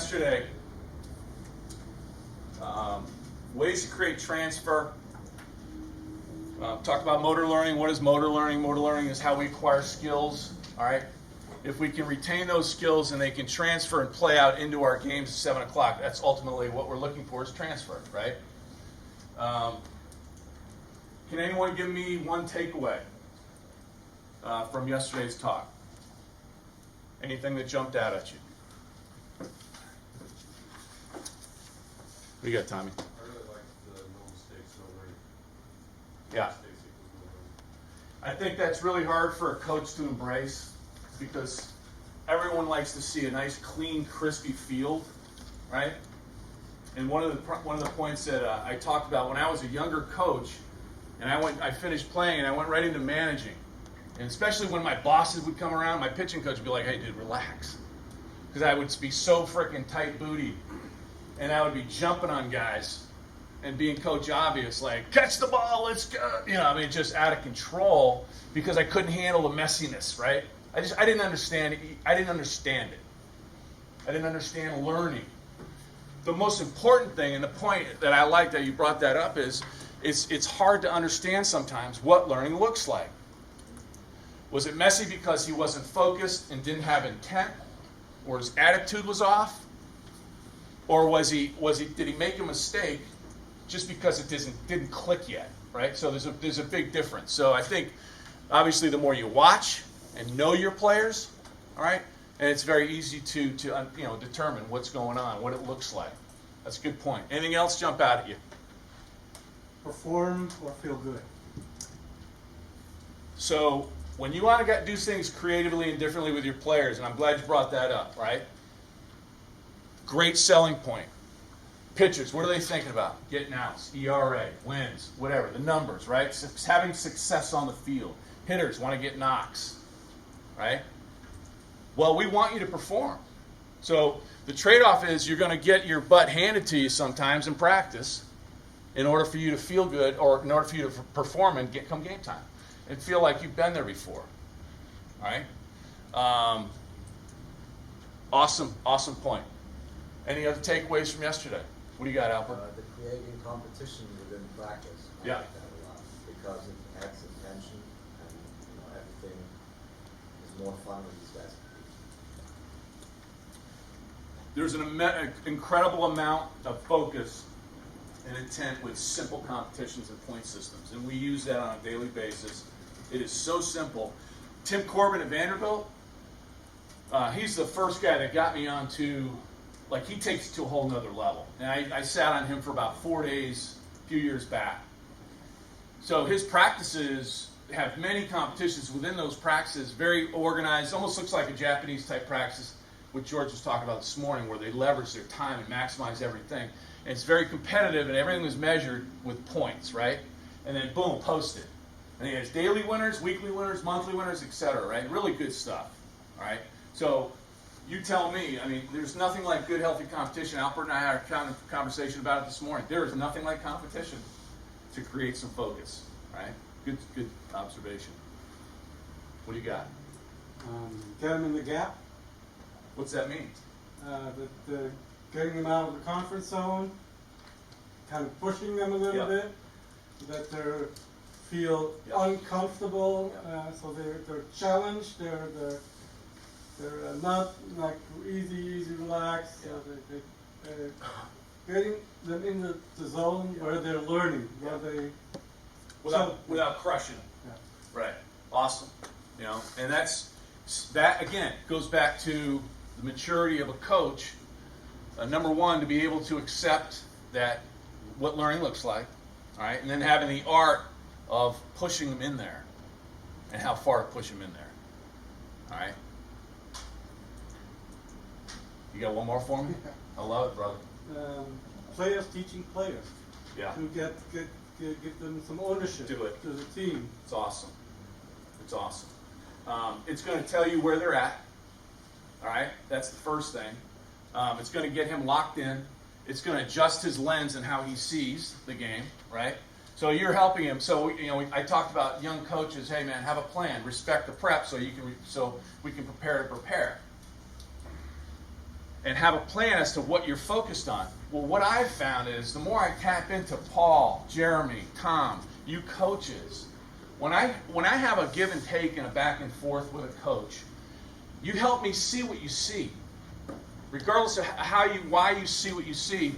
yesterday, ways to create transfer. Talked about motor learning. What is motor learning? Motor learning is how we acquire skills. All right. If we can retain those skills and they can transfer and play out into our games at 7 o'clock, that's ultimately what we're looking for, is transfer, right? Can anyone give me one takeaway from yesterday's talk? Anything that jumped out at you? What do you got, Tommy? I really like the no mistakes, no learning. Yeah. I think that's really hard for a coach to embrace, because everyone likes to see a nice, clean, crispy field, right? And one of the points that I talked about when I was a younger coach, and I finished playing and I went right into managing, and especially when my bosses would come around, my pitching coach would be like, "Hey, dude, relax," because I would be so freaking tight booty, and I would be jumping on guys and being Coach Obvious, like, "Catch the ball, let's go," just out of control, because I couldn't handle the messiness, right? I didn't understand it. I didn't understand it. I didn't understand learning. The most important thing, and the point that I like that you brought that up, is it's hard to understand sometimes what learning looks like. Was it messy because he wasn't focused and didn't have intent, or his attitude was off, or did he make a mistake just because it didn't click yet, right? So there's a big difference. So I think obviously the more you watch and know your players, all right, and it's very easy to determine what's going on, what it looks like. That's a good point. Anything else jump out at you? Perform or feel good. So when you want to do things creatively and differently with your players, and I'm glad you brought that up, right? Great selling point. Pitchers, what are they thinking about? Getting outs, ERA, wins, whatever, the numbers, right? Having success on the field. Hitters want to get knocks, right? Well, we want you to perform. So the trade-off is you're going to get your butt handed to you sometimes in practice in order for you to feel good, or in order for you to perform and come game time and feel like you've been there before, all right? Awesome point. Any other takeaways from yesterday? What do you got, Albert? The creating competition within practice. I Yeah. like that a lot, because it adds attention, and everything is more fun with these guys. There's an incredible amount of focus and intent with simple competitions and point systems, and we use that on a daily basis. It is so simple. Tim Corbin at Vanderbilt, he's the first guy that got me onto, like, he takes it to a whole nother level. And I sat on him for about 4 days a few years back. So his practices have many competitions within those practices, very organized, almost looks like a Japanese type practice, what George was talking about this morning, where they leverage their time and maximize everything. And it's very competitive, and everything was measured with points, right? And then boom, posted. And he has daily winners, weekly winners, monthly winners, etc., right? Really good stuff, all right? So you tell me, there's nothing like good, healthy competition. Albert and I had a conversation about it this morning. There is nothing like competition to create some focus, right? Good observation. What do you got? Get them in the gap. What's that mean? Getting them out of the comfort zone, kind of pushing them a little bit, so that they feel uncomfortable. So they're challenged. They're not like easy, relaxed. So they're getting them in the zone where they're learning, where they without crushing them. Yeah. Right. Awesome. And that again goes back to the maturity of a coach. Number one, to be able to accept that what learning looks like, all right, and then having the art of pushing them in there, and how far to push them in there, all right. You got one more for me? I love it, brother. Players teaching players. Yeah. To give them some ownership Do it. to the team. It's awesome. It's awesome. It's going to tell you where they're at. All right, that's the first thing. It's going to get him locked in. It's going to adjust his lens and how he sees the game, right? So you're helping him. So I talked about young coaches. Hey, man, have a plan. Respect the prep so we can prepare to prepare. and have a plan as to what you're focused on. Well, what I've found is the more I tap into Paul, Jeremy, Tom, you coaches, when I have a give and take and a back and forth with a coach, you help me see what you see. Regardless of why you see what you see,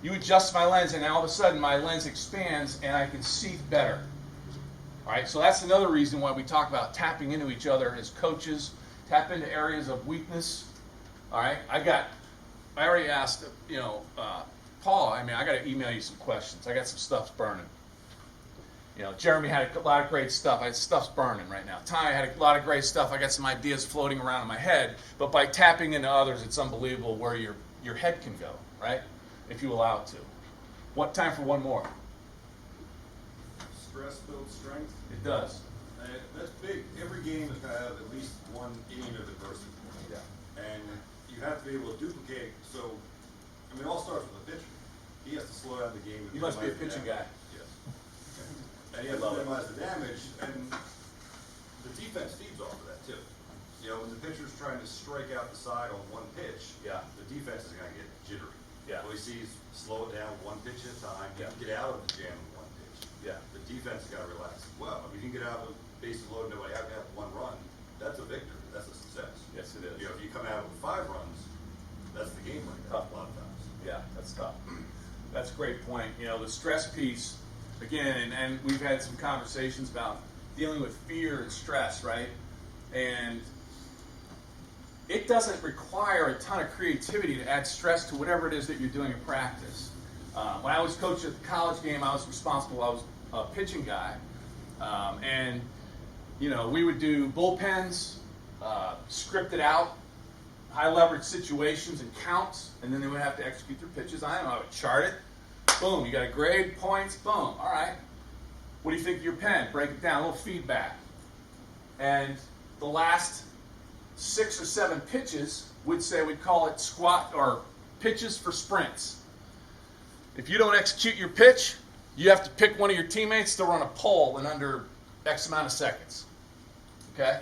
you adjust my lens, and all of a sudden my lens expands and I can see better. All right, so that's another reason why we talk about tapping into each other as coaches, tap into areas of weakness. All right, I already asked, Paul, I got to email you some questions. I got some stuff's burning. Jeremy had a lot of great stuff. Stuff's burning right now. Ty had a lot of great stuff. I got some ideas floating around in my head. But by tapping into others, it's unbelievable where your head can go, right? If you allow it to. What time for one more? Stress builds strength. It does. That's big. Every game is going to have at least one inning of adversity. Yeah. And you have to be able to duplicate. So, it all starts with the pitcher. He has to slow down the game. You must be a pitching guy. Yes. And he has to minimize the damage, and the defense feeds off of that too. When the pitcher's trying to strike out the side on one pitch, Yeah. the defense is going to get jittery. Yeah. Well, he sees slow it down one pitch at a time, Yeah. get out of the jam in one pitch. Yeah. The defense has got to relax as well. If you can get out of the bases loaded, nobody have to have one run, that's a victory. That's a success. Yes, it is. If you come out with 5 runs, that's the game winner Tough. a lot of times. Yeah, that's tough. That's a great point. The stress piece, again, and we've had some conversations about dealing with fear and stress, right? And it doesn't require a ton of creativity to add stress to whatever it is that you're doing in practice. When I was coach at the college game, I was responsible. I was a pitching guy. And we would do bullpens, scripted out, high leverage situations and counts, and then they would have to execute their pitches. I would chart it. Boom, you got a grade, points, boom. All right. What do you think of your pen? Break it down, a little feedback. And the last 6 or 7 pitches, we'd call it squat or pitches for sprints. If you don't execute your pitch, you have to pick one of your teammates to run a pole in under X amount of seconds. Okay?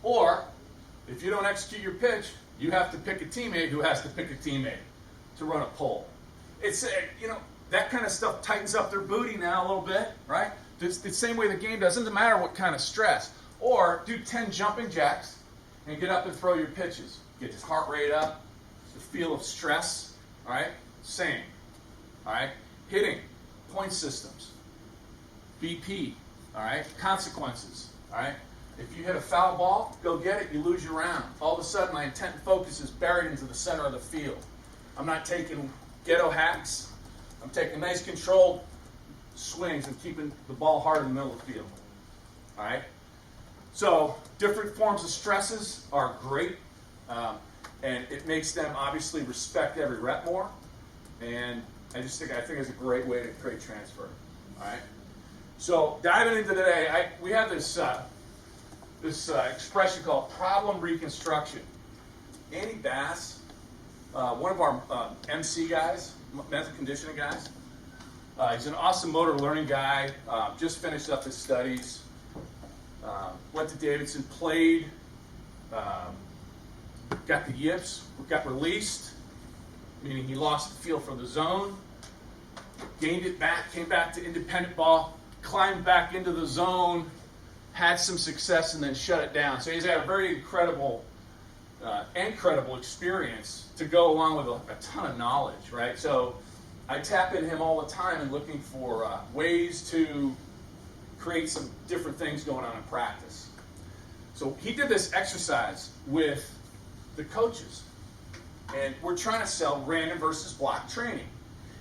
Or, if you don't execute your pitch, you have to pick a teammate who has to pick a teammate to run a pole. It's, that kind of stuff tightens up their booty now a little bit, right? It's the same way the game does. It doesn't matter what kind of stress. Or do 10 jumping jacks and get up and throw your pitches. Get this heart rate up, the feel of stress, all right? Same, all right? Hitting, point systems, BP, all right? Consequences, all right? If you hit a foul ball, go get it, you lose your round. All of a sudden, my intent and focus is buried into the center of the field. I'm not taking ghetto hacks. I'm taking nice controlled swings and keeping the ball hard in the middle of the field. All right? So, different forms of stresses are great, and it makes them obviously respect every rep more. And I think it's a great way to create transfer. All right? So, diving into today, we have this expression called problem reconstruction. Andy Bass, one of our MC guys, mental conditioning guys, he's an awesome motor learning guy, just finished up his studies, went to Davidson, played, got the yips, got released, meaning he lost the feel for the zone, gained it back, came back to independent ball, climbed back into the zone, had some success, and then shut it down. So he's had a very incredible experience to go along with a ton of knowledge, right? So I tap into him all the time and looking for ways to create some different things going on in practice. So he did this exercise with the coaches, and we're trying to sell random versus block training.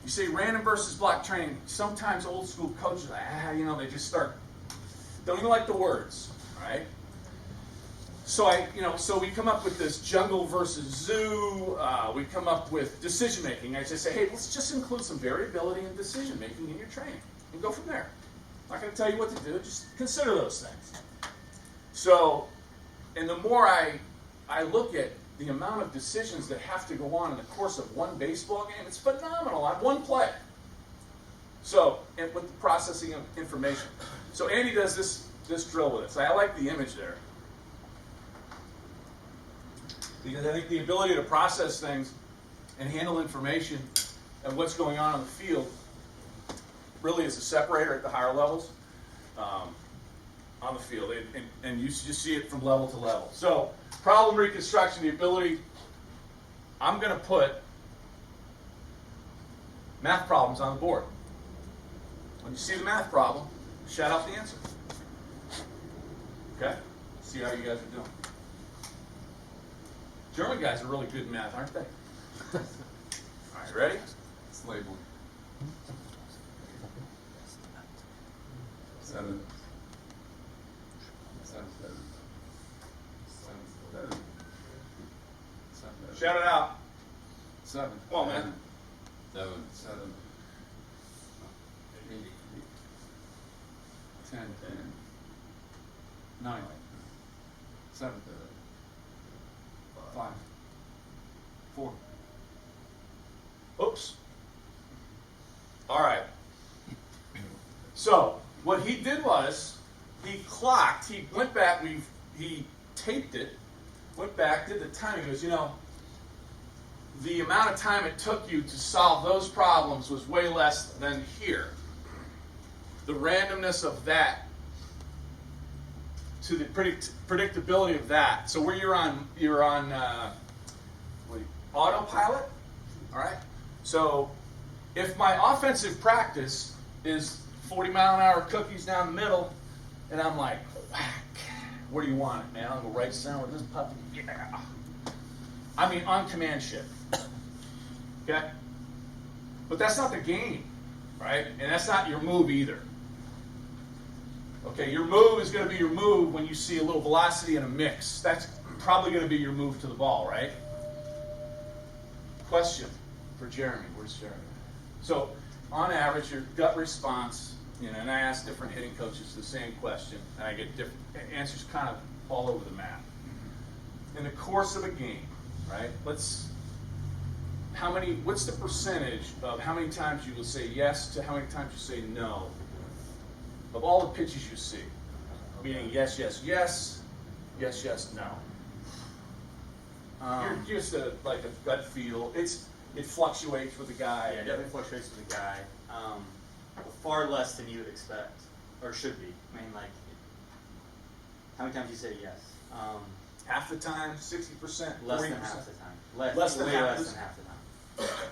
You say random versus block training, sometimes old school coaches, they just don't even like the words, right? So so we come up with this jungle versus zoo. We come up with decision making. I just say, hey, let's just include some variability in decision making in your training, and go from there. I'm not going to tell you what to do. Just consider those things. So, and the more I look at the amount of decisions that have to go on in the course of one baseball game, it's phenomenal on one play. So, and with the processing of information. So Andy does this drill with us. I like the image there. Because I think the ability to process things and handle information and what's going on the field really is a separator at the higher levels on the field. And you just see it from level to level. So problem reconstruction, the ability, I'm going to put math problems on the board. When you see the math problem, shout out the answer. Okay? See how you guys are doing. German guys are really good at math, aren't they? All right, ready? It's labeled. 7. 7. 7. Shout it out. 7. Come on, man. 7. 7. 8. 10. 9. 7. 5. 4. Oops. All right. So what he did was he clocked. He went back. He taped it. Went back. Did the time. He goes, you know, the amount of time it took you to solve those problems was way less than here. The randomness of that to the predictability of that. So where you're on autopilot. All right. So if my offensive practice is 40-mile-an-hour cookies down the middle, and I'm like, whack, where do you want it, man? I'll go right center with this puppy. Yeah. I mean, on command shift. Okay? But that's not the game, right? And that's not your move either. Okay, your move is going to be your move when you see a little velocity in a mix. That's probably going to be your move to the ball, right? Question for Jeremy. Where's Jeremy? So, on average, your gut response, you know, and I ask different hitting coaches the same question, and I get different answers kind of all over the map. In the course of a game, right? What's the percentage of how many times you will say yes to how many times you say no of all the pitches you see? Meaning yes, yes, yes, yes, yes, no. You're just like a gut feel. It fluctuates with the guy. Yeah, it definitely fluctuates with the guy. Far less than you would expect, or should be. I mean, like, how many times you say yes? Half the time, 60%, 40%. Less than half the time. Less than way half less the- than half the time.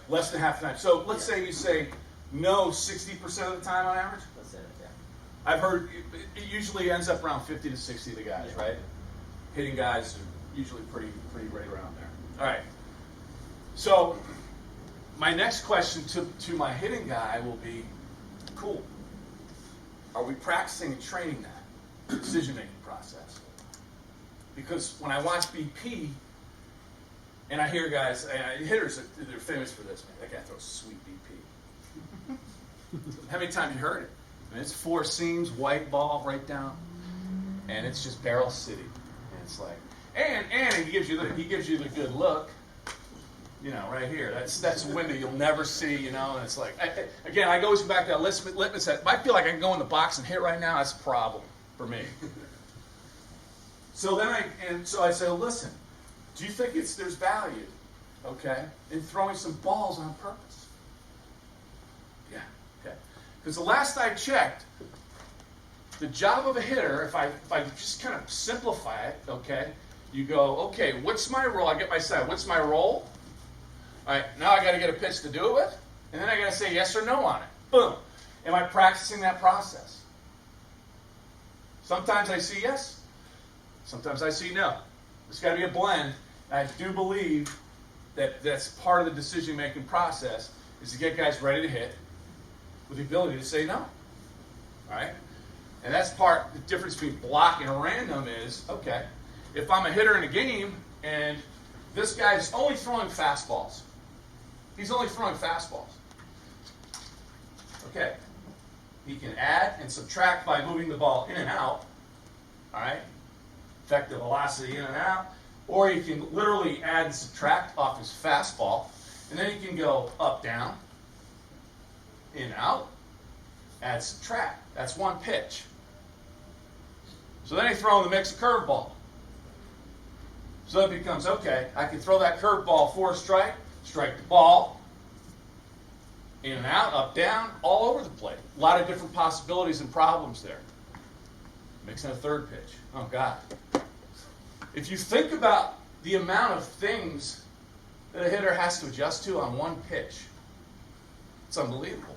Less than half the time. So let's say you say no 60% of the time on average. Let's say that, yeah. I've heard it usually ends up around 50 to 60 of the guys, Yeah. right? Hitting guys are usually pretty right around there. All right. So my next question to my hitting guy will be, cool. Are we practicing and training that decision-making process? Because when I watch BP, and I hear guys, hitters, they're famous for this, man. That guy throws sweet BP. How many times you heard it? I mean, it's 4 seams, white ball right down, and it's just barrel city. And it's like, and he gives you the good look, you know, right here. That's a window you'll never see, you know. And it's like, again, I goes back to that litmus test. If I feel like I can go in the box and hit right now, that's a problem for me. So then I say, well, listen, do you think there's value, okay, in throwing some balls on purpose? Yeah, okay. Because the last I checked, the job of a hitter, if I just kind of simplify it, okay, you go, okay, what's my role? I get my side. What's my role? All right, now I got to get a pitch to do it with, and then I got to say yes or no on it. Boom. Am I practicing that process? Sometimes I see yes. Sometimes I see no. There's got to be a blend. And I do believe that that's part of the decision-making process is to get guys ready to hit with the ability to say no. All right? And that's the difference between block and random is, okay, if I'm a hitter in a game and this guy's only throwing fastballs. He's only throwing fastballs. Okay. He can add and subtract by moving the ball in and out. All right? Effective velocity in and out. Or he can literally add and subtract off his fastball. And then he can go up, down, in, out, add, subtract. That's one pitch. So then he throws in the mix a curveball. So it becomes, okay, I can throw that curveball for a strike the ball, in and out, up, down, all over the plate. A lot of different possibilities and problems there. Mixing a third pitch. Oh, God. If you think about the amount of things that a hitter has to adjust to on one pitch, it's unbelievable.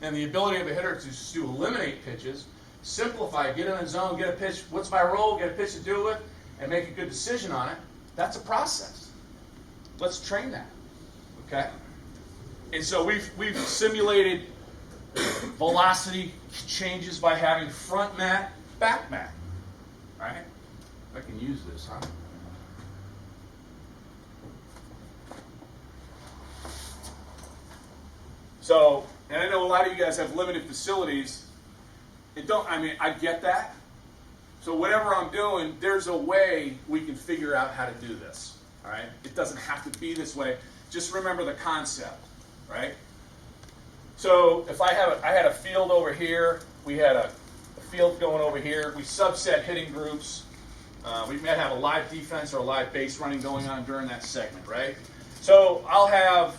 And the ability of a hitter to eliminate pitches, simplify, get in a zone, get a pitch, what's my role, get a pitch to do it with, and make a good decision on it, that's a process. Let's train that. Okay? And so we've simulated velocity changes by having front mat, back mat. Right? I can use this, huh? So, and I know a lot of you guys have limited facilities. I get that. So whatever I'm doing, there's a way we can figure out how to do this. All right? It doesn't have to be this way. Just remember the concept, right? So if I had a field over here, we had a field going over here. We subset hitting groups. We might have a live defense or a live base running going on during that segment, right? So I'll have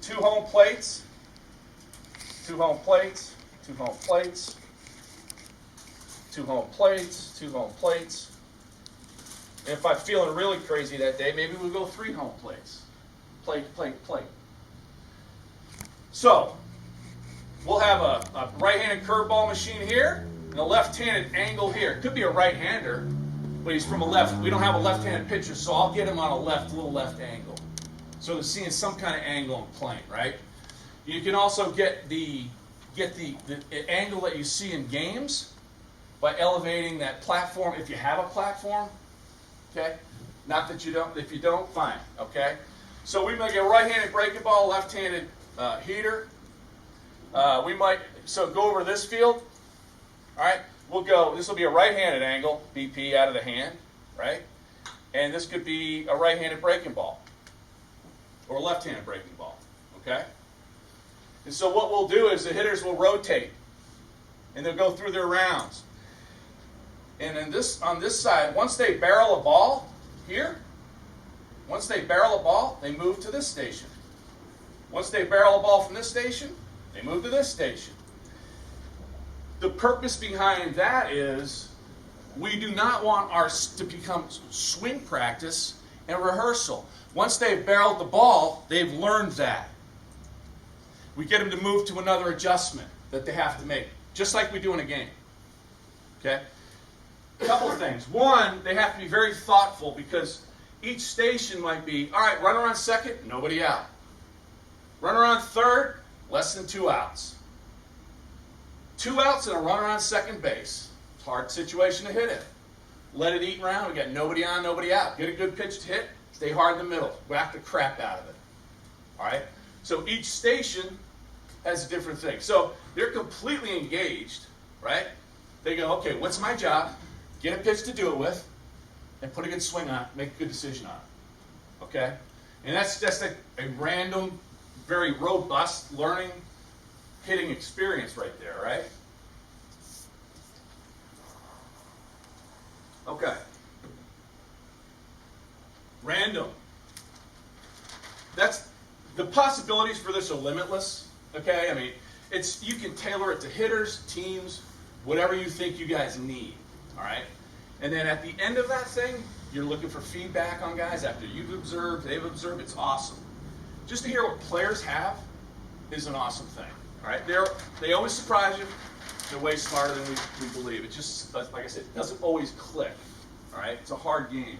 2 home plates, 2 home plates, 2 home plates, 2 home plates, 2 home plates. And if I'm feeling really crazy that day, maybe we'll go 3 home plates. Plate, plate, plate. So, we'll have a right-handed curveball machine here and a left-handed angle here. Could be a right-hander, but he's from a left. We don't have a left-handed pitcher, so I'll get him on a little left angle. So they're seeing some kind of angle and playing, right? You can also get the angle that you see in games by elevating that platform, if you have a platform, okay? Not that you don't, if you don't, fine, okay? So we might get a right-handed breaking ball, left-handed heater. So go over this field, all right? This will be a right-handed angle, BP out of the hand, right? And this could be a right-handed breaking ball or a left-handed breaking ball, okay? And so what we'll do is the hitters will rotate, and they'll go through their rounds. And on this side, once they barrel a ball here, once they barrel a ball, they move to this station. Once they barrel a ball from this station, they move to this station. The purpose behind that is we do not want ours to become swing practice and rehearsal. Once they've barreled the ball, they've learned that. We get them to move to another adjustment that they have to make, just like we do in a game. Okay? A couple of things. One, they have to be very thoughtful because each station might be, all right, runner on second, nobody out. Runner on third, less than 2 outs. 2 outs and a runner on second base. Hard situation to hit in. Let it eat round. We got nobody on, nobody out. Get a good pitch to hit. Stay hard in the middle. Whack the crap out of it. All right? So each station has a different thing. So they're completely engaged, right? They go, okay, what's my job? Get a pitch to do it with, and put a good swing on it, make a good decision on it. Okay? And that's just a random, very robust learning, hitting experience right there, right? Okay. Random. The possibilities for this are limitless. Okay? I mean, you can tailor it to hitters, teams, whatever you think you guys need. All right? And then at the end of that thing, you're looking for feedback on guys after you've observed, they've observed. It's awesome. Just to hear what players have is an awesome thing. All right? They always surprise you. They're way smarter than we believe. It just, like I said, it doesn't always click. All right? It's a hard game.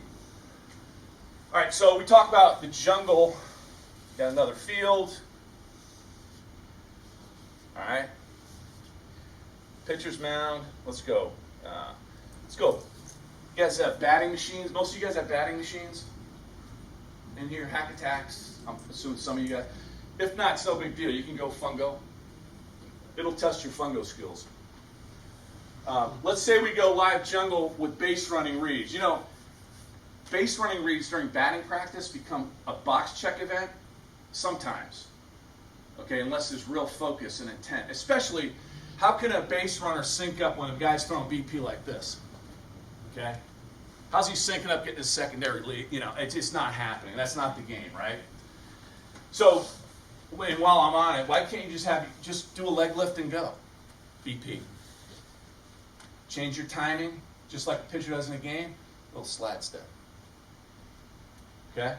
All right, so we talked about the jungle. Got another field. All right. Pitcher's mound. Let's go. Let's go. You guys have batting machines. Most of you guys have batting machines in here. Hack attacks. I'm assuming some of you guys. If not, it's no big deal. You can go fungo. It'll test your fungo skills. Let's say we go live jungle with base running reads. You know, base running reads during batting practice become a box check event sometimes. Okay, unless there's real focus and intent. Especially, how can a base runner sync up when a guy's throwing BP like this? Okay? How's he syncing up, getting his secondary lead? You know, it's just not happening. That's not the game, right? So, and while I'm on it, why can't you just do a leg lift and go? BP. Change your timing, just like a pitcher does in a game. Little slide step. Okay?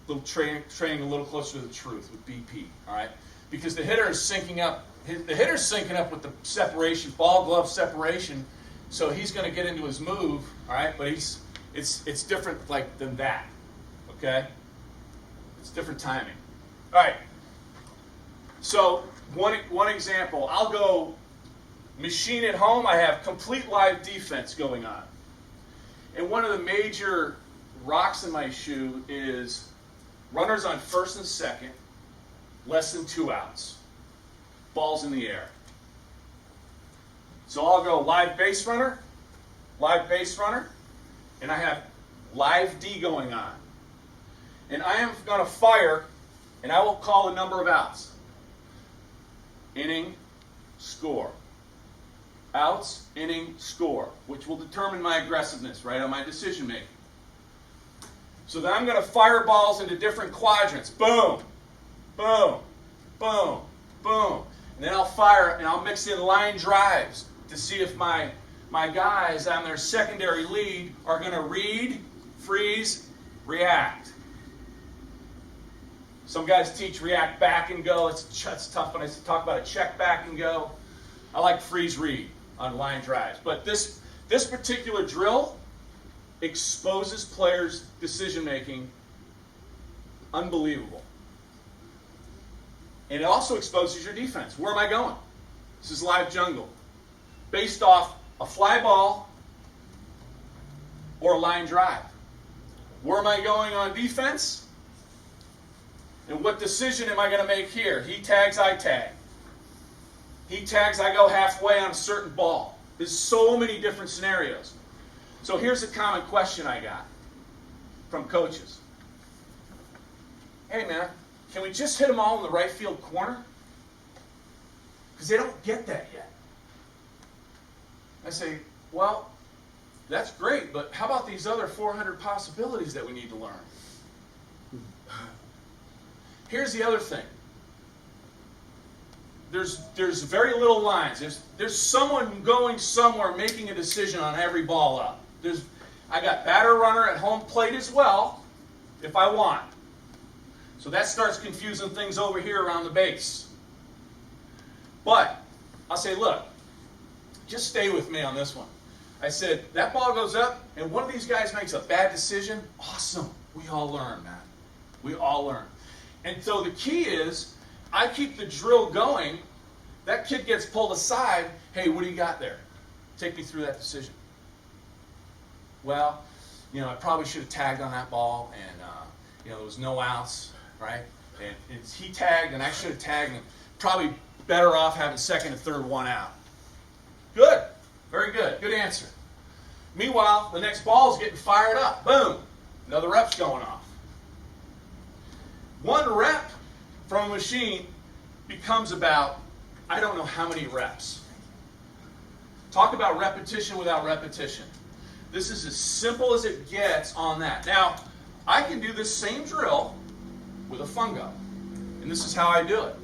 Little training a little closer to the truth with BP. All right? Because the hitter is syncing up. The hitter's syncing up with the separation, ball glove separation. So he's going to get into his move. All right? But it's different like than that. Okay? It's different timing. All right. So one example. I'll go machine at home. I have complete live defense going on. And one of the major rocks in my shoe is runners on first and second, less than 2 outs. Ball's in the air. So I'll go live base runner, and I have live D going on. And I am going to fire, and I will call the number of outs. Inning, score. Outs, inning, score, which will determine my aggressiveness, right, on my decision making. So then I'm going to fire balls into different quadrants. Boom, boom, boom, boom. And then I'll fire and I'll mix in line drives to see if my guys on their secondary lead are going to read, freeze, react. Some guys teach react back and go. It's tough when I talk about a check back and go. I like freeze read on line drives. But this particular drill exposes players' decision making. Unbelievable. And it also exposes your defense. Where am I going? This is live jungle. Based off a fly ball or a line drive. Where am I going on defense? And what decision am I going to make here? He tags, I tag. He tags, I go halfway on a certain ball. There's so many different scenarios. So here's a common question I got from coaches. Hey man, can we just hit them all in the right field corner? Because they don't get that yet. I say, well, that's great, but how about these other 400 possibilities that we need to learn? Here's the other thing. There's very little lines. There's someone going somewhere making a decision on every ball up. I got batter runner at home plate as well, if I want. So that starts confusing things over here around the base. But I'll say, look, just stay with me on this one. I said, that ball goes up, and one of these guys makes a bad decision. Awesome. We all learn, man. We all learn. And so the key is, I keep the drill going. That kid gets pulled aside. Hey, what do you got there? Take me through that decision. Well, I probably should have tagged on that ball, and there was no outs, right? And he tagged, and I should have tagged, and probably better off having second and third one out. Good. Very good. Good answer. Meanwhile, the next ball is getting fired up. Boom. Another rep's going off. One rep from a machine becomes about, I don't know how many reps. Talk about repetition without repetition. This is as simple as it gets on that. Now, I can do this same drill with a fungo. And this is how I do it.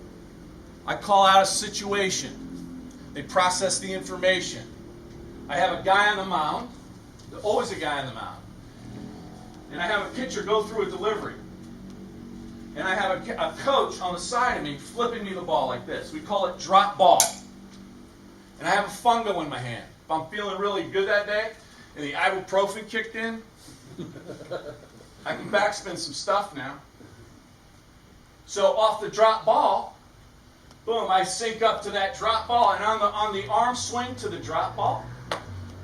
I call out a situation. They process the information. I have a guy on the mound. There's always a guy on the mound. And I have a pitcher go through a delivery. And I have a coach on the side of me flipping me the ball like this. We call it drop ball. And I have a fungo in my hand. If I'm feeling really good that day, and the ibuprofen kicked in, I can backspin some stuff now. So off the drop ball, boom, I sync up to that drop ball, and on the arm swing to the drop ball,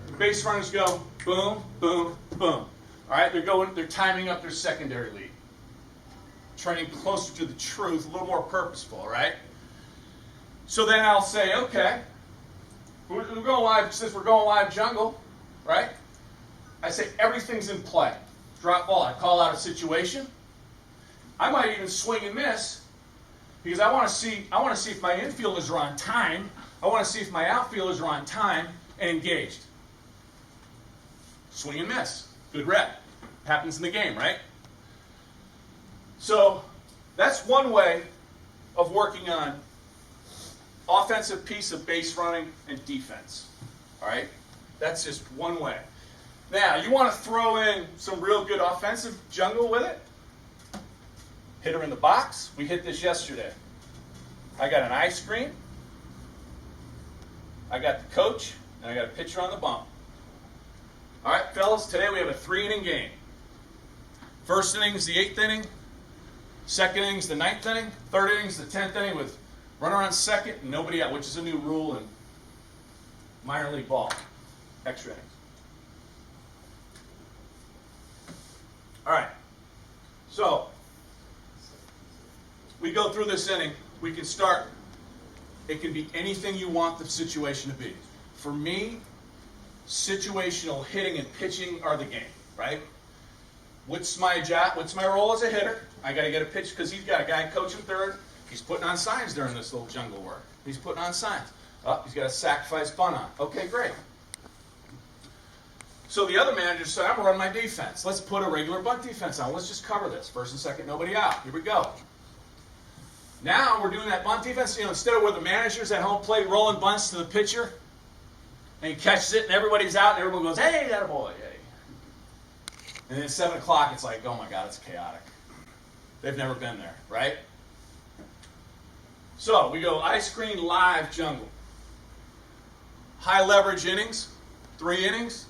the base runners go boom, boom, boom. All right, they're timing up their secondary lead. Training closer to the truth, a little more purposeful, right? So then I'll say, okay, we're going live, since we're going live jungle, right? I say everything's in play. Drop ball, I call out a situation. I might even swing and miss because I want to see if my infielders are on time. I want to see if my outfielders are on time and engaged. Swing and miss. Good rep. Happens in the game, right? So that's one way of working on offensive piece of base running and defense. All right? That's just one way. Now, you want to throw in some real good offensive jungle with it? Hit her in the box. We hit this yesterday. I got an ice screen. I got the coach, and I got a pitcher on the bump. All right, fellas, today we have a 3-inning game. First inning is the 8th inning. Second inning is the 9th inning. Third inning is the 10th inning with runner on second and nobody out, which is a new rule in minor league ball. Extra innings. All right. So we go through this inning. We can start. It can be anything you want the situation to be. For me, situational hitting and pitching are the game, right? What's my job? What's my role as a hitter? I got to get a pitch because he's got a guy coaching third. He's putting on signs during this little jungle work. He's putting on signs. Oh, he's got a sacrifice bunt on. Okay, great. So the other manager said, I'm going to run my defense. Let's put a regular bunt defense on. Let's just cover this. First and second, nobody out. Here we go. Now we're doing that bunt defense. You know, instead of where the manager's at home plate rolling bunts to the pitcher, and he catches it, and everybody's out, and everyone goes, hey, that boy, hey. And then at 7 o'clock, it's like, oh my God, it's chaotic. They've never been there, right? So we go ice screen live jungle. High leverage innings, 3 innings,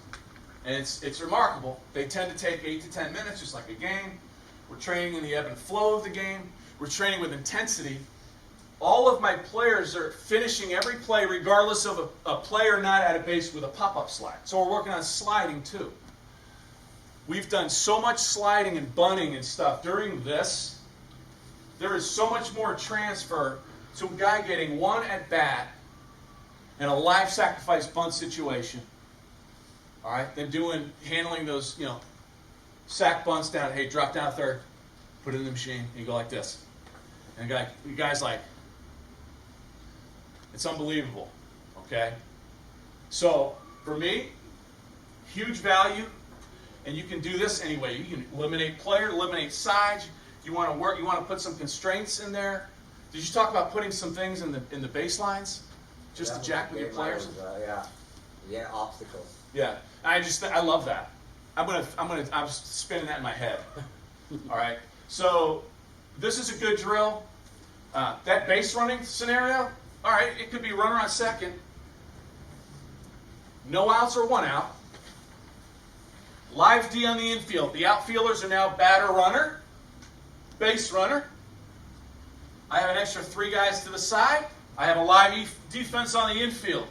and it's remarkable. They tend to take 8 to 10 minutes, just like a game. We're training in the ebb and flow of the game. We're training with intensity. All of my players are finishing every play regardless of a player not at a base with a pop-up slide. So we're working on sliding too. We've done so much sliding and bunting and stuff during this. There is so much more transfer to a guy getting one at bat in a live sacrifice bunt situation, all right, than handling those, sack bunts down. Hey, drop down third, put it in the machine, and you go like this. And the guy's like, it's unbelievable, okay? So for me, huge value, and you can do this anyway. You can eliminate player, eliminate sides. You want to put some constraints in there. Did you talk about putting some things in the baselines, just to jack with your players? Yeah, obstacles. Yeah, I love that. I'm spinning that in my head. All right. So this is a good drill. That base running scenario. All right, it could be runner on second, no outs or 1 out. Live D on the infield. The outfielders are now batter runner, base runner. I have an extra 3 guys to the side. I have a live defense on the infield.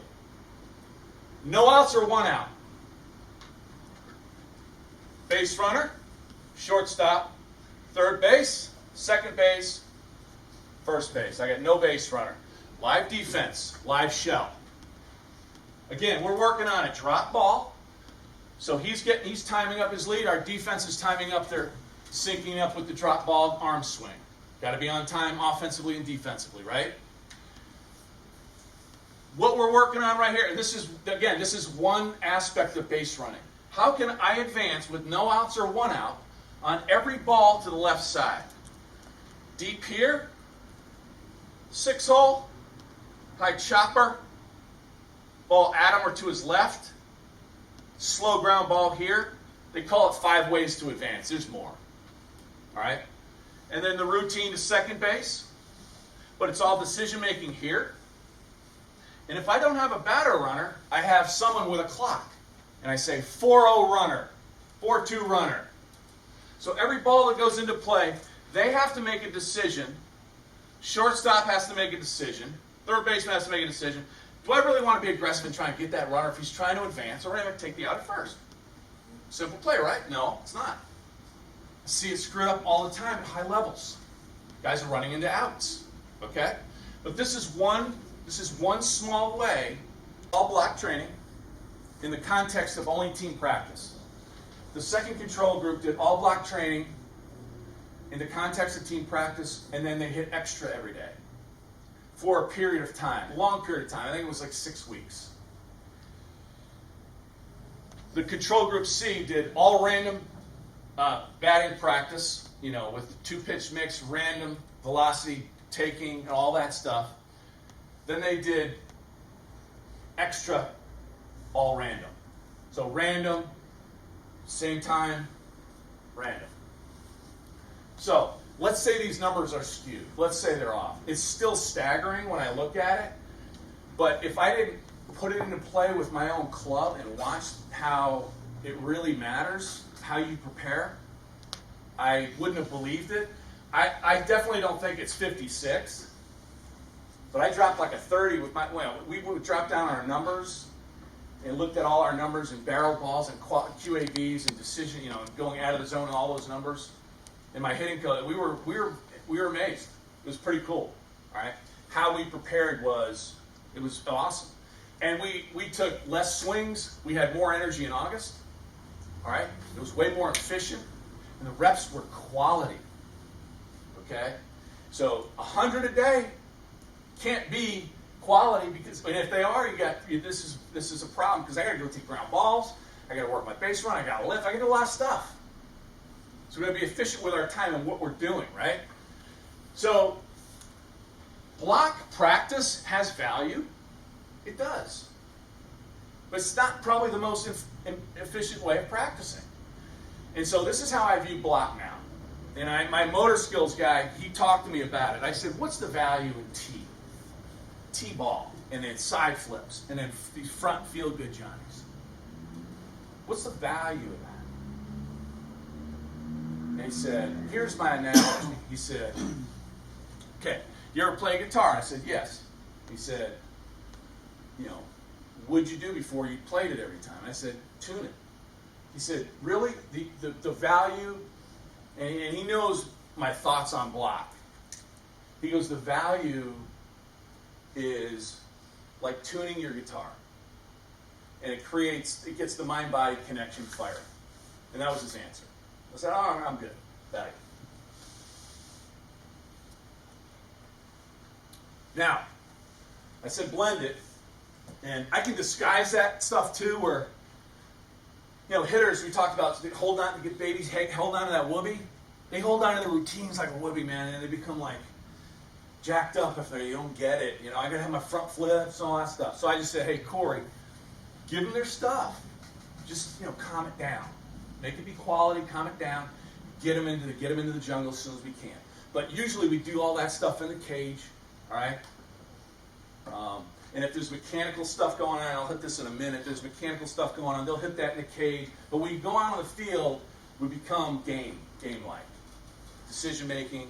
No outs or 1 out. Base runner, shortstop, third base, second base, first base. I got no base runner. Live defense, live shell. Again, we're working on a drop ball. So he's timing up his lead. Our defense is timing up their syncing up with the drop ball arm swing. Got to be on time offensively and defensively, right? What we're working on right here, and this is one aspect of base running. How can I advance with no outs or 1 out on every ball to the left side? Deep here, 6-hole, high chopper, ball at him or to his left, slow ground ball here. They call it 5 ways to advance. There's more. All right? And then the routine to second base, but it's all decision making here. And if I don't have a batter runner, I have someone with a clock. And I say 4-0 runner, 4-2 runner. So every ball that goes into play, they have to make a decision. Shortstop has to make a decision. Third baseman has to make a decision. Do I really want to be aggressive and try and get that runner if he's trying to advance, or am I going to take the out at first? Simple play, right? No, it's not. I see it screwed up all the time at high levels. Guys are running into outs. Okay? But this is one small way, all block training, in the context of only team practice. The second control group did all block training in the context of team practice, and then they hit extra every day for a period of time, a long period of time. I think it was like 6 weeks. The control group C did all random batting practice, with the 2-pitch mix, random velocity taking, and all that stuff. Then they did extra all random. So random, same time, random. So let's say these numbers are skewed. Let's say they're off. It's still staggering when I look at it, but if I didn't put it into play with my own club and watch how it really matters, how you prepare, I wouldn't have believed it. I definitely don't think it's 56, but I dropped like a 30 with we would drop down our numbers and looked at all our numbers and barrel balls and QAVs and decision, going out of the zone and all those numbers. And my hitting coach, we were amazed. It was pretty cool. All right, how we prepared it was awesome. And we took less swings. We had more energy in August. All right, it was way more efficient, and the reps were quality. Okay, so 100 a day can't be quality because, and if they are, this is a problem because I got to go take ground balls. I got to work my base run. I got to lift. I got to do a lot of stuff. So we're going to be efficient with our time and what we're doing, right? So block practice has value. It does. But it's not probably the most efficient way of practicing. And so this is how I view block now. And my motor skills guy, he talked to me about it. I said, what's the value in T-ball, and then side flips, and then these front feel-good Johnnies? What's the value of that? And he said, here's my analogy. He said, okay, you ever play guitar? I said, yes. He said, what'd you do before you played it every time? I said, tune it. He said, really? The value, and he knows my thoughts on block. He goes, the value is like tuning your guitar. And it gets the mind-body connection firing. And that was his answer. I said, oh, I'm good. Value. Now, I said blend it. And I can disguise that stuff too, where, hitters, we talked about, they hold on to get babies, hold on to that whoopee. They hold on to their routines like a whoopee, man, and they become like jacked up if they don't get it. I got to have my front flips and all that stuff. So I just said, hey, Corey, give them their stuff. Just, calm it down. Make it be quality, calm it down. Get them into the jungle as soon as we can. But usually we do all that stuff in the cage, all right? And if there's mechanical stuff going on, I'll hit this in a minute. There's mechanical stuff going on, they'll hit that in the cage. But when we go out on the field, we become game-like. Decision-making,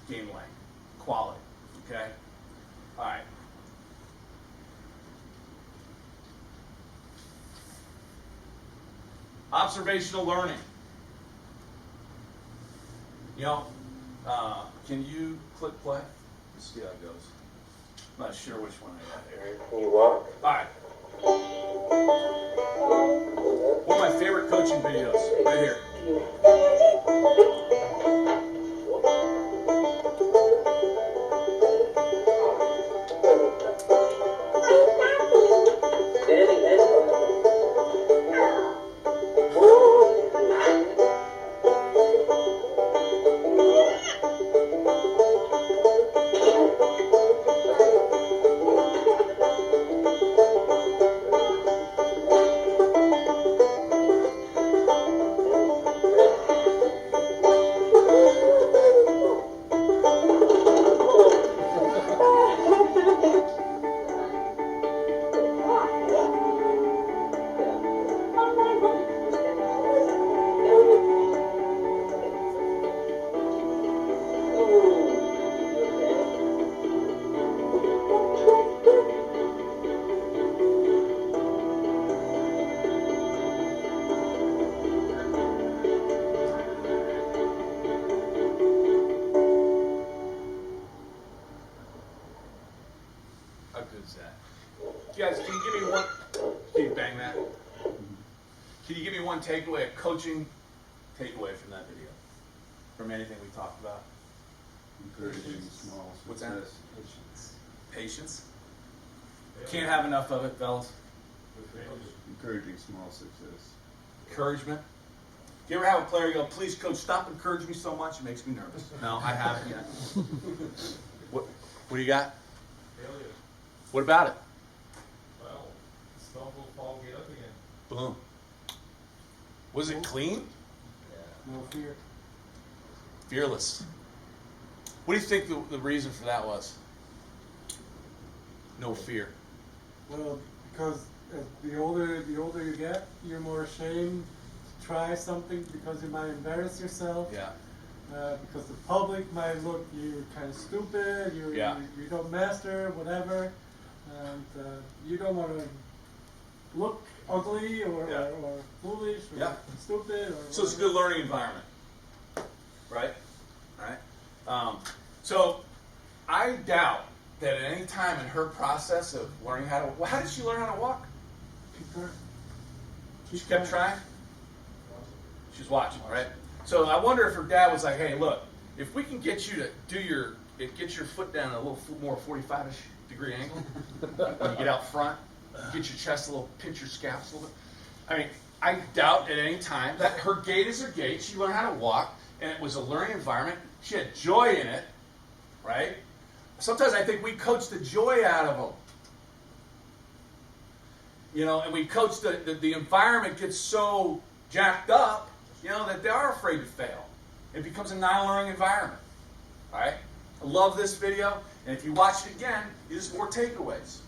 game-like. Quality, okay? All right. Observational learning. Can you click play? Let's see how it goes. I'm not sure which one I got here. Can you walk? All right. One of my favorite coaching videos, right here. Guys, can you give me one? Can you bang that? Can you give me one takeaway, a coaching takeaway from that video? From anything we talked about? Encouraging small What's that? success. Patience. Patience? Can't have enough of it, fellas. Encouraging small success. Encouragement. Do you ever have a player go, please coach, stop encouraging me so much, it makes me nervous? No, I haven't yet. What do you got? Failure. What about it? Well, stumble, fall, get up again. Boom. Was it clean? No fear. Fearless. What do you think the reason for that was? No fear. Well, because the older you get, you're more ashamed to try something because you might embarrass yourself. Yeah. Because the public might look you kind of stupid. Yeah. You don't master whatever, and you don't want to look ugly or, Yeah. or foolish or Yeah. stupid. Or So it's a good learning environment, right? Right. So I doubt that at any time in her process of learning how to, well, how did she learn how to walk? She kept trying. She's watching, right? So I wonder if her dad was like, "Hey, look, if we can get you to get your foot down at a little more 45-ish degree angle, when you get out front, get your chest a little, pinch your scaps a little bit." I mean, I doubt at any time that her gait is her gait. She learned how to walk, and it was a learning environment. She had joy in it, right? Sometimes I think we coach the joy out of them. You know, and we coach the environment gets so jacked up, you know, that they are afraid to fail. It becomes a non-learning environment. All right? I love this video, and if you watch it again, there's more takeaways.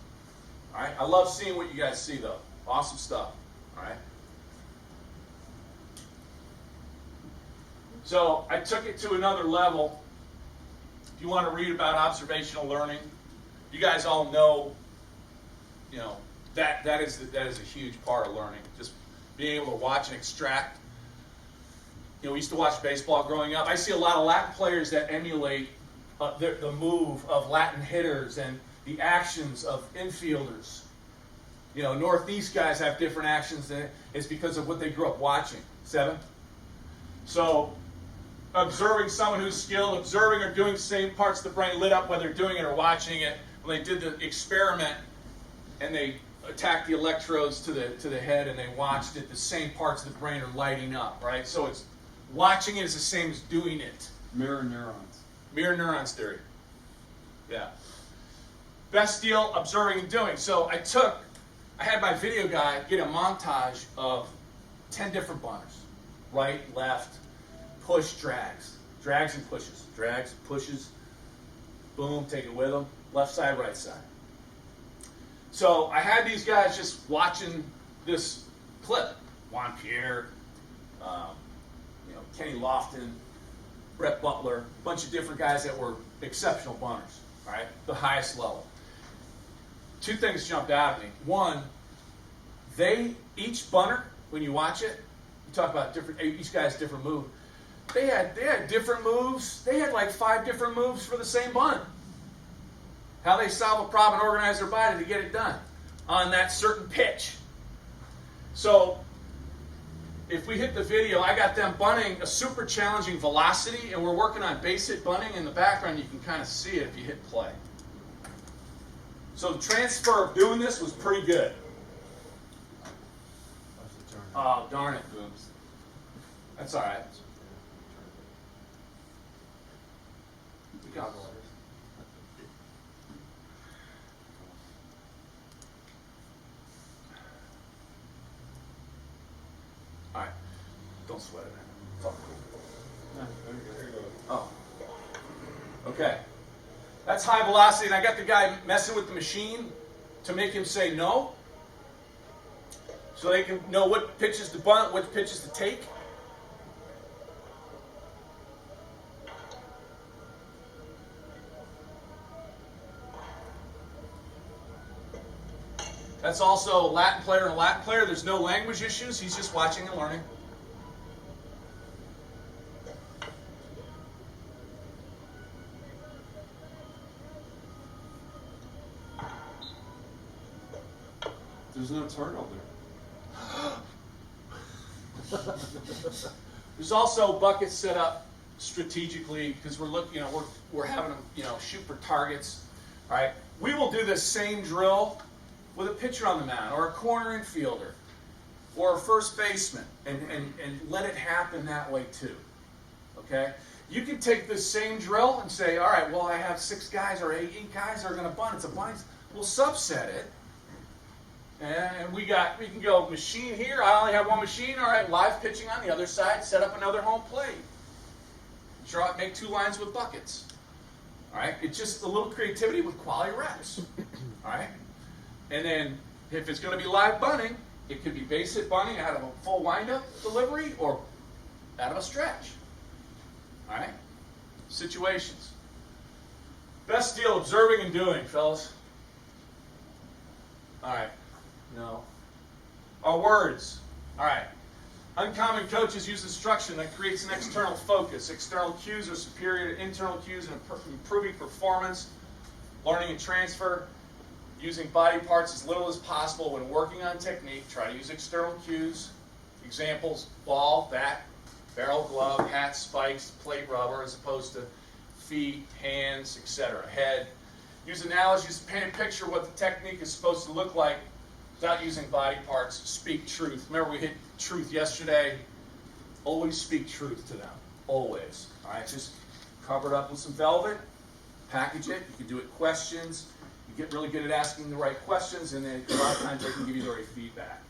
All right? I love seeing what you guys see, though. Awesome stuff. All right? So I took it to another level. If you want to read about observational learning, you guys all know, you know, that is a huge part of learning. Just being able to watch and extract. You know, we used to watch baseball growing up. I see a lot of Latin players that emulate the move of Latin hitters and the actions of infielders. You know, Northeast guys have different actions than it's because of what they grew up watching. 7. So, observing someone who's skilled, observing or doing the same parts of the brain lit up, whether they're doing it or watching it. When they did the experiment and they attacked the electrodes to the head and they watched it, the same parts of the brain are lighting up, right? So it's watching it is the same as doing it. Mirror neurons. Mirror neurons theory. Yeah. Best deal, observing and doing. So I had my video guy get a montage of 10 different bunners. Right, left, push, drags. Drags and pushes. Drags, pushes. Boom, take it with them. Left side, right side. So I had these guys just watching this clip. Juan Pierre, Kenny Lofton, Brett Butler, a bunch of different guys that were exceptional bunners, all right, the highest level. 2 things jumped out at me. One, each bunner, when you watch it, you talk about each guy's different move. They had different moves. They had like 5 different moves for the same bun. How they solve a problem and organize their body to get it done on that certain pitch. So, if we hit the video, I got them bunning a super challenging velocity, and we're working on base hit bunning. In the background, you can kind of see it if you hit play. So the transfer of doing this was pretty good. Oh, darn it. Oops. That's all right. We got all right. Don't sweat it. Fuck. Oh. Okay. That's high velocity, and I got the guy messing with the machine to make him say no, so they can know what pitches to bunt, what pitches to take. That's also a Latin player and a Latin player. There's no language issues. He's just watching and learning. There's no turtle there. There's also buckets set up strategically because we're looking, we're having them, shoot for targets. All right. We will do the same drill with a pitcher on the mound, or a corner infielder, or a first baseman, and let it happen that way too. Okay? You can take this same drill and say, all right, well, I have 6 guys or 8 guys that are going to bunt. It's a bunt. We'll subset it. And we can go machine here. I only have one machine. All right, live pitching on the other side. Set up another home plate. Make 2 lines with buckets. All right, it's just a little creativity with quality reps. All right, and then if it's going to be live bunting, it could be base hit bunting out of a full windup delivery or out of a stretch. All right, situations. Best deal: observing and doing, fellas. All right. No. Our words. All right. Uncommon coaches use instruction that creates an external focus. External cues are superior to internal cues in improving performance, learning and transfer, using body parts as little as possible when working on technique. Try to use external cues. Examples: ball, bat, barrel, glove, hat, spikes, plate, rubber, as opposed to feet, hands, etc. Head. Use analogies to paint a picture of what the technique is supposed to look like without using body parts. Speak truth. Remember, we hit truth yesterday. Always speak truth to them. Always. All right, just cover it up with some velvet. Package it. You can do it questions. You get really good at asking the right questions, and then a lot of times they can give you the right feedback.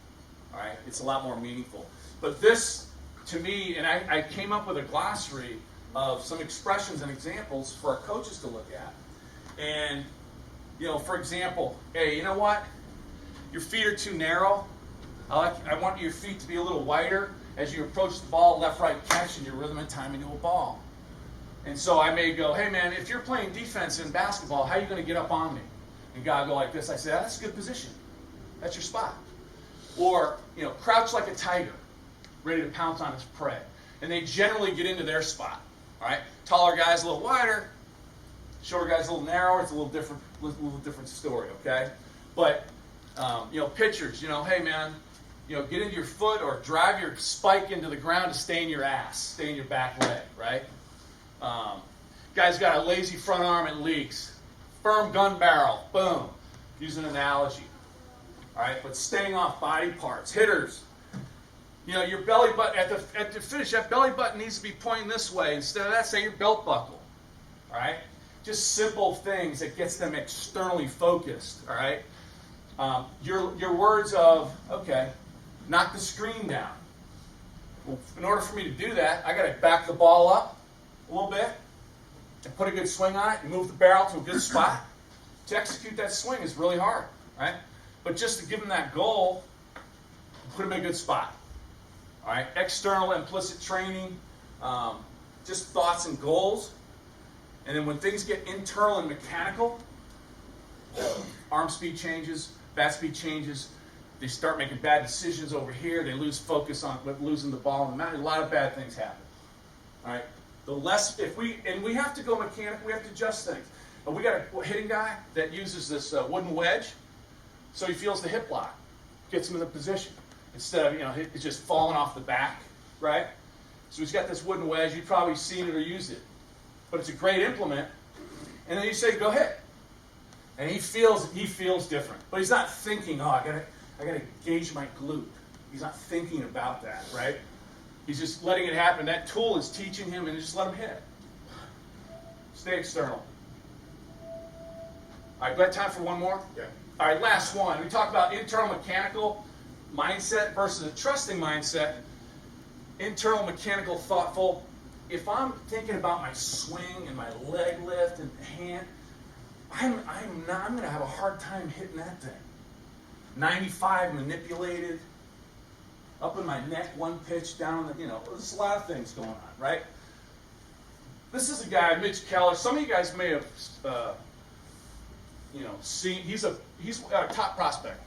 All right, it's a lot more meaningful. But this, to me, and I came up with a glossary of some expressions and examples for our coaches to look at. And, for example, hey, you know what? Your feet are too narrow. I want your feet to be a little wider as you approach the ball, left, right catch, and your rhythm and time into a ball. And so I may go, hey man, if you're playing defense in basketball, how are you going to get up on me? And God go like this. I say, that's a good position. That's your spot. Or, crouch like a tiger, ready to pounce on his prey. And they generally get into their spot. All right? Taller guys a little wider, shorter guys a little narrower. It's a little different story, okay? But pitchers, hey man, get into your foot or drive your spike into the ground to stay in your ass, stay in your back leg, right? Guy's got a lazy front arm, it leaks. Firm gun barrel, boom. Use an analogy, all right? But staying off body parts. Hitters, your belly button, at the finish, that belly button needs to be pointing this way. Instead of that, say your belt buckle, all right? Just simple things that gets them externally focused, all right? Your words of, okay, knock the screen down. Well, in order for me to do that, I got to back the ball up a little bit and put a good swing on it and move the barrel to a good spot. To execute that swing is really hard, right? But just to give them that goal, put them in a good spot. All right, external implicit training, just thoughts and goals. And then when things get internal and mechanical, arm speed changes, bat speed changes, they start making bad decisions over here, they lose focus on losing the ball in the mound. A lot of bad things happen. All right, the less, we have to go mechanical, we have to adjust things. But we got a hitting guy that uses this wooden wedge, so he feels the hip lock, gets him in the position. Instead of, it's just falling off the back, right? So he's got this wooden wedge. You've probably seen it or used it. But it's a great implement. And then you say, go ahead. And he feels different. But he's not thinking, I gotta gauge my glute. He's not thinking about that, right? He's just letting it happen. That tool is teaching him, and just let him hit. Stay external. All right, got time for one more? Yeah. All right, last one. We talked about internal mechanical mindset versus a trusting mindset. Internal mechanical, thoughtful. If I'm thinking about my swing and my leg lift and hand, I'm going to have a hard time hitting that thing. 95 manipulated, up in my neck, one pitch, down, there's a lot of things going on, right? This is a guy, Mitch Keller. Some of you guys may have, seen. He's a top prospect,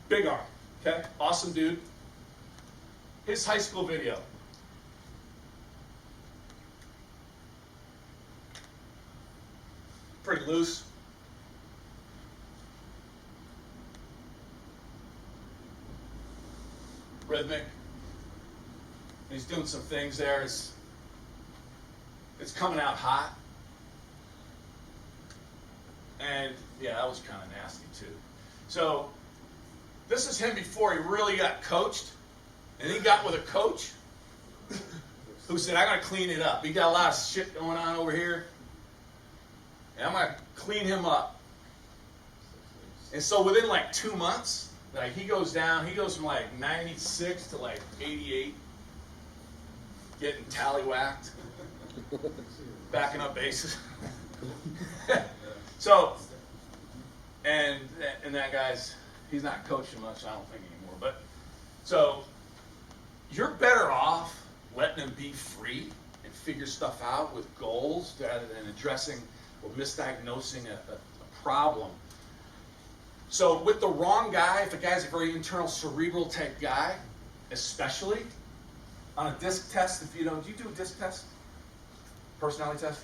big arm, okay, awesome dude. His high school video. Pretty loose. Rhythmic. And he's doing some things there. It's coming out hot. And yeah, that was kind of nasty too. So this is him before he really got coached, and he got with a coach who said, "I'm gonna clean it up. He got a lot of shit going on over here, and I'm gonna clean him up." And so within like 2 months, like he goes from like 96 to like 88, getting tallywhacked, backing up bases. So, and that guy's, he's not coaching much, I don't think anymore. But so you're better off letting him be free and figure stuff out with goals rather than addressing or misdiagnosing a problem. So with the wrong guy, if a guy's a very internal, cerebral type guy, especially on a disc test, if you don't, do you do a disc test? Personality test?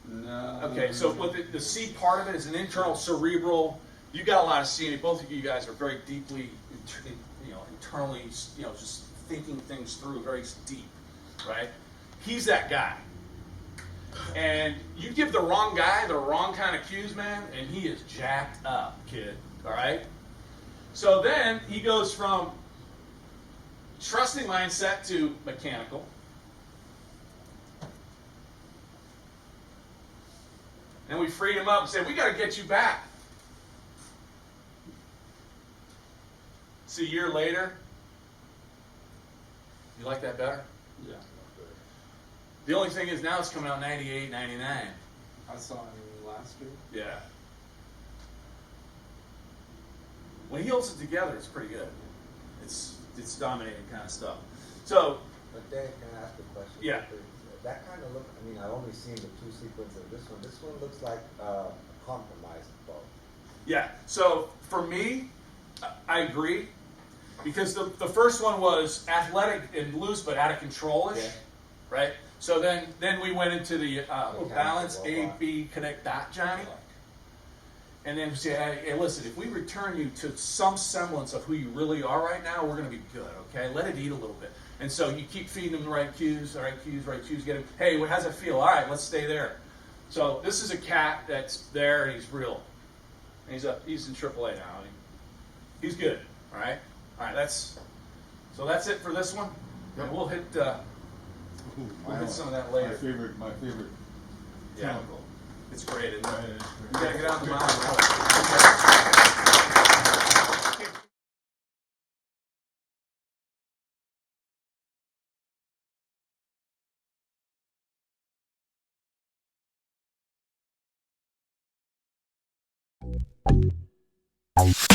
No. Okay, so what the C part of it is an internal, cerebral. You got a lot of C in it. Both of you guys are very deeply, internally, just thinking things through, very deep, right? He's that guy. And you give the wrong guy the wrong kind of cues, man, and he is jacked up, kid. All right? So then he goes from trusting mindset to mechanical. And we freed him up and said, "We got to get you back." See, a year later, you like that better? Yeah. The only thing is now it's coming out 98, 99. I saw him last year. Yeah. When he holds it together, it's pretty good. It's dominating kind of stuff. So, But Dave, can I ask a question? Yeah. That kind of look, I mean, I've only seen the two sequences of this one. This one looks like a compromise ball. yeah. So for me, I agree. Because the first one was athletic and loose, but out of control-ish. Yeah. Right? So then we went into the balance, A, Mechanical. B, connect dot, Johnny. And then say, hey, listen, if we return you to some semblance of who you really are right now, we're going to be good, okay? Let it eat a little bit. And so you keep feeding them the right cues, get him, hey, how's it feel? All right, let's stay there. So this is a cat that's there, and he's real. And he's in AAA now. He's good, all right? All right, that's it for this one. And we'll hit some of that later. My favorite Yeah. chemical. It's great, isn't it? Right, it's You great. gotta get out the mound.